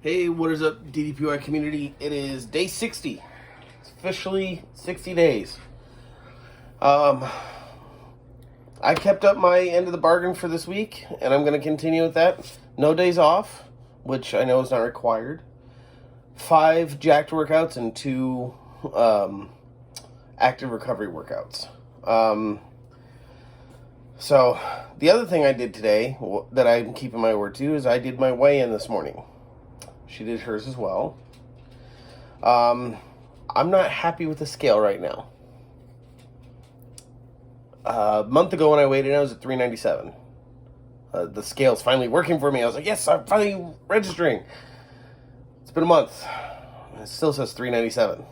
Hey, what is up, DDPY community? It is day 60. It's officially 60 days. I kept up my end of the bargain for this week, and I'm going to continue with that. No days off, which I know is not required. 5 jacked workouts and 2 active recovery workouts. So, the other thing I did today that I'm keeping my word to is I did my weigh-in this morning. She did hers as well. I'm not happy with the scale right now. A month ago when I weighed in, I was at 397. The scale's finally working for me. I was like, yes, I'm finally registering. It's been a month. It still says 397.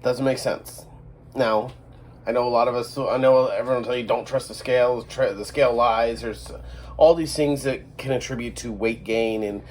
Doesn't make sense. Now, I know everyone will tell you don't trust the scale. The scale lies. There's all these things that can attribute to weight gain and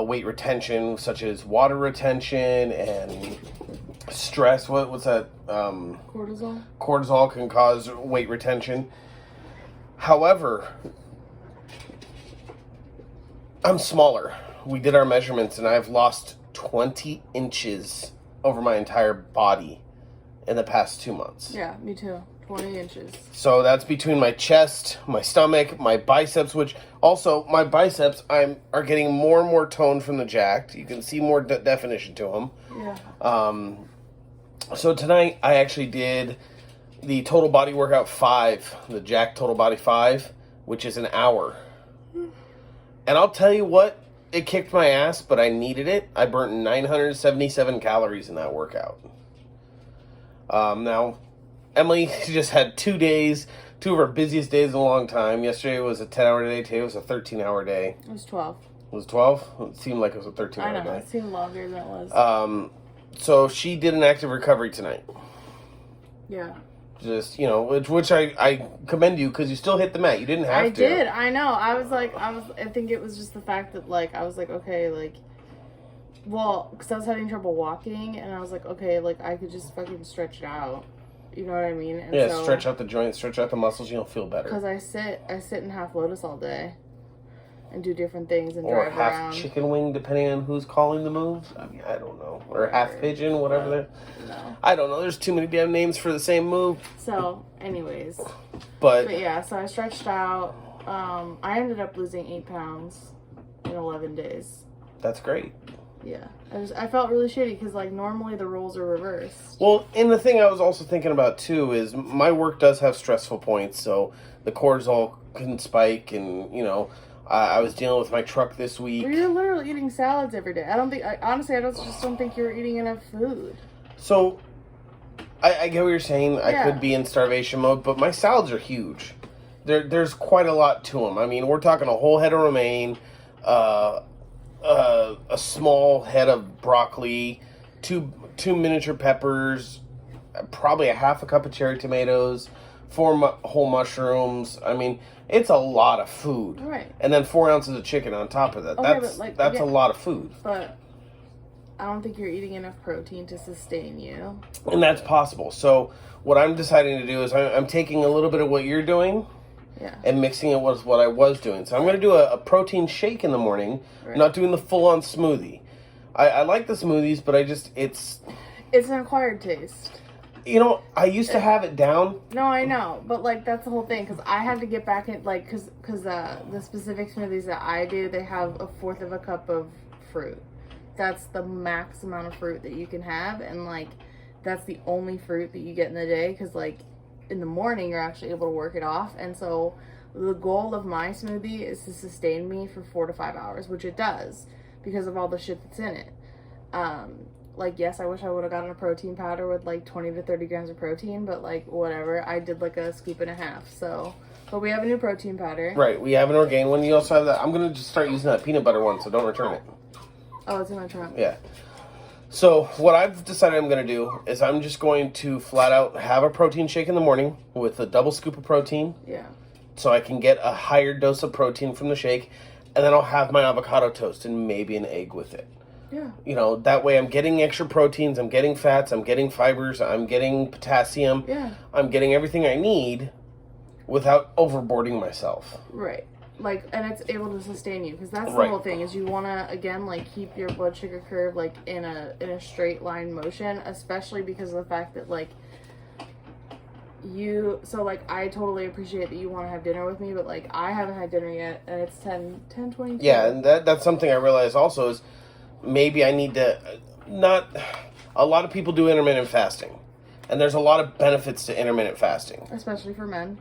weight retention, such as water retention and stress. What's that? Cortisol. Cortisol can cause weight retention. However, I'm smaller. We did our measurements, and I've lost 20 inches over my entire body in the past 2 months. Yeah, me too. 20 inches. So that's between my chest, my stomach, my biceps, which also my biceps are getting more and more toned from the jacked. You can see more definition to them. Yeah. So tonight I actually did the total body workout 5, the jacked total body 5, which is an hour. And I'll tell you what, it kicked my ass, but I needed it. I burnt 977 calories in that workout. Now, Emily just had 2 days, 2 of her busiest days in a long time. Yesterday was a 10-hour day. Today was a 13-hour day. It was 12. It was 12? It seemed like it was a 13-hour day. I know. It seemed longer than it was. So she did an active recovery tonight. Yeah. Just, which I commend you because you still hit the mat. You didn't have to. I did. I know. I think it was just the fact that, I was like, okay, because I was having trouble walking, and I was like, okay, I could just fucking stretch it out. You know what I mean? And yeah, stretch out the joints, stretch out the muscles, you'll feel better. Because I sit in half lotus all day and do different things and or drive half around. Chicken wing, depending on who's calling the moves. I mean, I don't know. Or half pigeon, whatever they're... No. I don't know. There's too many damn names for the same move. So, anyways. But yeah, so I stretched out. I ended up losing 8 pounds in 11 days. That's great. Yeah. I felt really shitty because, normally the roles are reversed. Well, and the thing I was also thinking about, too, is my work does have stressful points, so the cortisol can spike, and, I was dealing with my truck this week. Well, you're literally eating salads every day. Honestly, I just don't think you're eating enough food. So, I get what you're saying. Yeah. I could be in starvation mode, but my salads are huge. There's quite a lot to them. I mean, we're talking a whole head of romaine, a small head of broccoli, two miniature peppers, probably a half a cup of cherry tomatoes, 4 whole mushrooms. I mean, it's a lot of food. Right. And then 4 ounces of chicken on top of that. Okay, that's a lot of food. But I don't think you're eating enough protein to sustain you. And that's possible. So what I'm deciding to do is I'm taking a little bit of what you're doing. Yeah. And mixing it with what I was doing. So I'm going to do a protein shake in the morning. Right. Not doing the full-on smoothie. I like the smoothies, but it's an acquired taste. I used to have it down. No, I know. But, that's the whole thing. Because I had to get back in, because the specific smoothies that I do, they have 1/4 of a cup of fruit. That's the max amount of fruit that you can have. And, that's the only fruit that you get in the day. Because, in the morning, you're actually able to work it off. And so the goal of my smoothie is to sustain me for 4 to 5 hours, which it does because of all the shit that's in it. Yes, I wish I would have gotten a protein powder with 20 to 30 grams of protein, but whatever. I did a scoop and a half. So, but we have a new protein powder. Right. We have an Orgain one. You also have that. I'm going to just start using that peanut butter one, so don't return it. Oh, it's in my trunk. Yeah. So what I've decided I'm going to do is I'm just going to flat out have a protein shake in the morning with a double scoop of protein. Yeah. So I can get a higher dose of protein from the shake, and then I'll have my avocado toast and maybe an egg with it. Yeah. That way I'm getting extra proteins, I'm getting fats, I'm getting fibers, I'm getting potassium. Yeah. I'm getting everything I need without overboarding myself. Right. like, and it's able to sustain you, because that's the Right. whole thing, is you want to, again, like, keep your blood sugar curve, like, in a straight line motion, especially because of the fact that, like, so, like, I totally appreciate that you want to have dinner with me, but, like, I haven't had dinner yet, and it's 10:22. Yeah, and that's something I realize also is maybe I need to not. A lot of people do intermittent fasting, and there's a lot of benefits to intermittent fasting. Especially for men.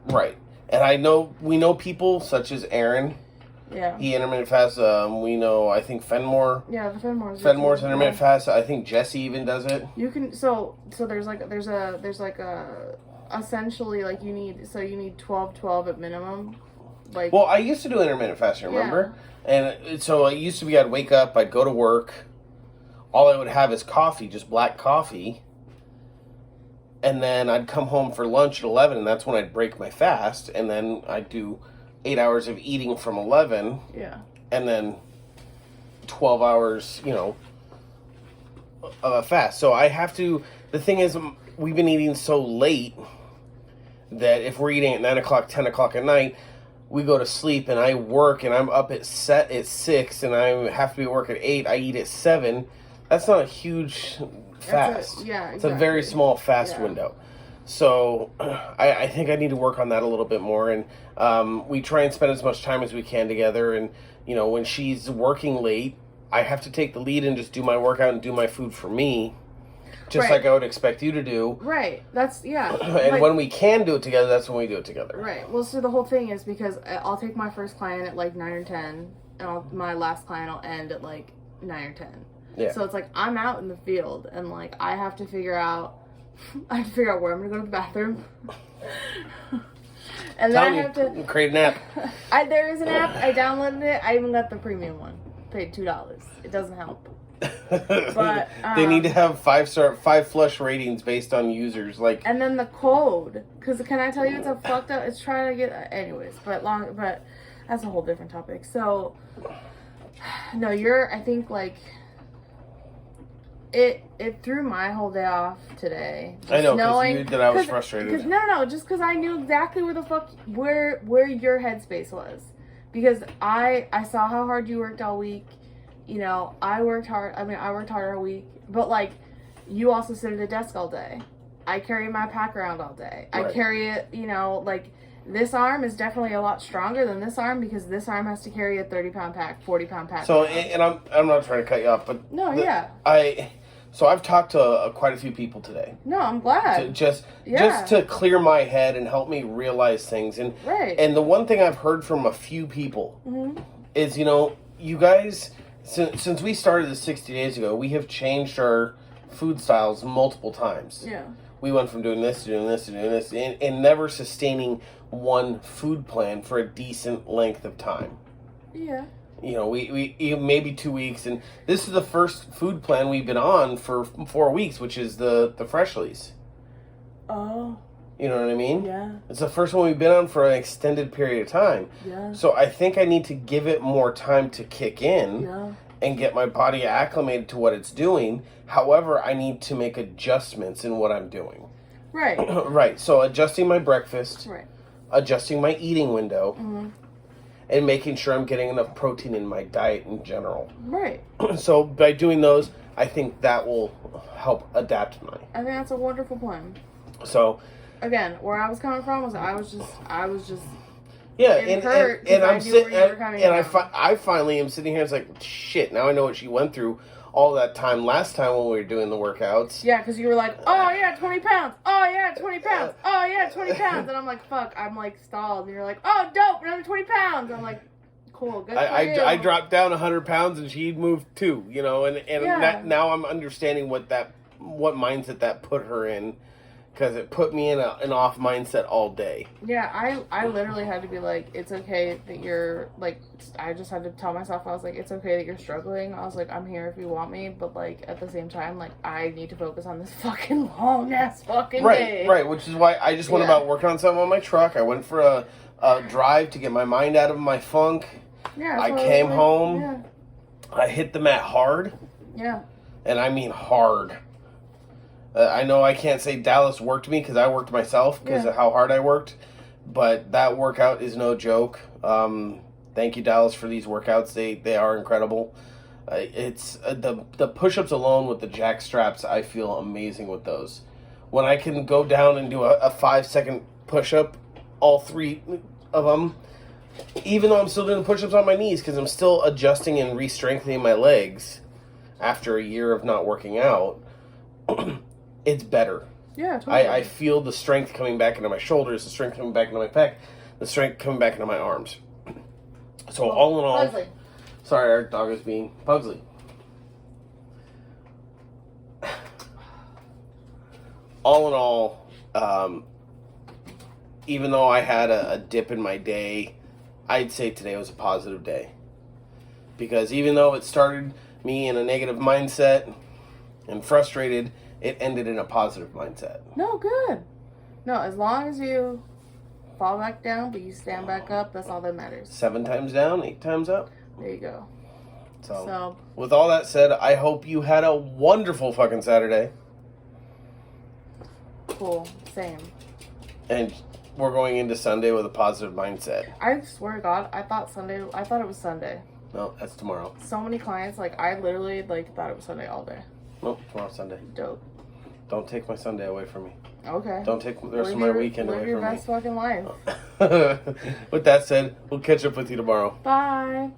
Right, and we know people such as Aaron. Yeah. He intermittent fasts. We know, I think Fenmore. Yeah, the Fenmore's Intermittent fast. I think Jesse even does it. You can so there's essentially, like, you need 12-12 at minimum. Like, Well, I used to do intermittent fasting, remember? And so it used to be I'd wake up, I'd go to work, all I would have is coffee, just black coffee, and then I'd come home for lunch at 11, and that's when I'd break my fast, and then I'd do 8 hours of eating from 11, yeah. and then 12 hours, of a fast. So I have to, the thing is, we've been eating so late that if we're eating at 9 o'clock, 10 o'clock at night, we go to sleep and I work and I'm up at 6 and I have to be at work at 8, I eat at 7. That's not a huge fast. It's a very small fast window. So I think I need to work on that a little bit more. And we try and spend as much time as we can together. And, when she's working late, I have to take the lead and just do my workout and do my food for me. Just like I would expect you to do. Right. That's, yeah. And when we can do it together, that's when we do it together. Right. Well, so the whole thing is because I'll take my first client at like 9 or 10, and my last client will end at like 9 or 10. Yeah. So it's like I'm out in the field, and like I have to figure out where I'm going to go to the bathroom. And then I have to create an app. There is an app. I downloaded it. I even got the premium one. Paid $2. It doesn't help. But they need to have 5 flush ratings based on users, like. And then the code, because can I tell you, it's a fucked up. It's trying to get, anyways. But that's a whole different topic. So, no, I think like it threw my whole day off today. I know, because you knew that I was frustrated. No, just because I knew exactly where the fuck where your headspace was, because I saw how hard you worked all week. I worked hard. I mean, I worked hard all week, but like, you also sit at a desk all day. I carry my pack around all day. Right. I carry it, like, this arm is definitely a lot stronger than this arm, because this arm has to carry a 30-pound pack, 40-pound pack. So, and I'm not trying to cut you off, but no, So I've talked to quite a few people today. No, I'm glad. Just to clear my head and help me realize things. And right. And the one thing I've heard from a few people is, you guys, since we started this 60 days ago, we have changed our food styles multiple times. Yeah. We went from doing this to doing this to doing this, and never sustaining one food plan for a decent length of time. Yeah. We maybe 2 weeks, and this is the first food plan we've been on for 4 weeks, which is the Freshlies. Oh. You know what I mean? Yeah. It's the first one we've been on for an extended period of time. Yeah. So I think I need to give it more time to kick in. Yeah. And get my body acclimated to what it's doing. However, I need to make adjustments in what I'm doing. Right. Right. So adjusting my breakfast. Right. Adjusting my eating window. And making sure I'm getting enough protein in my diet in general. Right. So by doing those, I think that will help adapt mine. I think that's a wonderful plan. So again, where I was coming from was I was just yeah, and I'm sitting, I finally am sitting here. It's like, shit. Now I know what she went through all that time last time when we were doing the workouts. Yeah, because you were like, oh yeah, 20 pounds. Oh yeah, 20 pounds. Oh yeah, 20 pounds. And I'm like, fuck. I'm like stalled. And you're like, oh dope, another 20 pounds. I'm like, cool. Good for you. I dropped down 100 pounds and she moved 2. Now I'm understanding what mindset that put her in. Because it put me in an off mindset all day. Yeah, I literally had to be like, it's okay that you're, like, I just had to tell myself, I was like, it's okay that you're struggling. I was like, I'm here if you want me. But, like, at the same time, like, I need to focus on this fucking long-ass fucking day. Right, which is why I just went about working on something on my truck. I went for a drive to get my mind out of my funk. Yeah. I came home. Yeah. I hit the mat hard. Yeah. And I mean hard. I know I can't say Dallas worked me because I worked myself because of how hard I worked. But that workout is no joke. Thank you, Dallas, for these workouts. They are incredible. It's the push-ups alone with the jack straps. I feel amazing with those. When I can go down and do a 5-second push-up, all 3 of them, even though I'm still doing push-ups on my knees because I'm still adjusting and re-strengthening my legs after a year of not working out, it's better. Yeah, totally. I feel the strength coming back into my shoulders, the strength coming back into my pec, the strength coming back into my arms. So all in all, Pugsley. sorry, our dog is being Pugsley. All in all, even though I had a dip in my day, I'd say today was a positive day. Because even though it started me in a negative mindset and frustrated, it ended in a positive mindset. No, good. No, as long as you fall back down, but you stand back up, that's all that matters. 7 times down, 8 times up. There you go. So, with all that said, I hope you had a wonderful fucking Saturday. Cool. Same. And we're going into Sunday with a positive mindset. I swear to God, I thought it was Sunday. No, that's tomorrow. So many clients, like, I literally, like, thought it was Sunday all day. Nope, tomorrow's Sunday. Dope. Don't take my Sunday away from me. Okay. Don't take the rest of my weekend away Live your from best fucking life. me. With that said, we'll catch up with you tomorrow. Bye.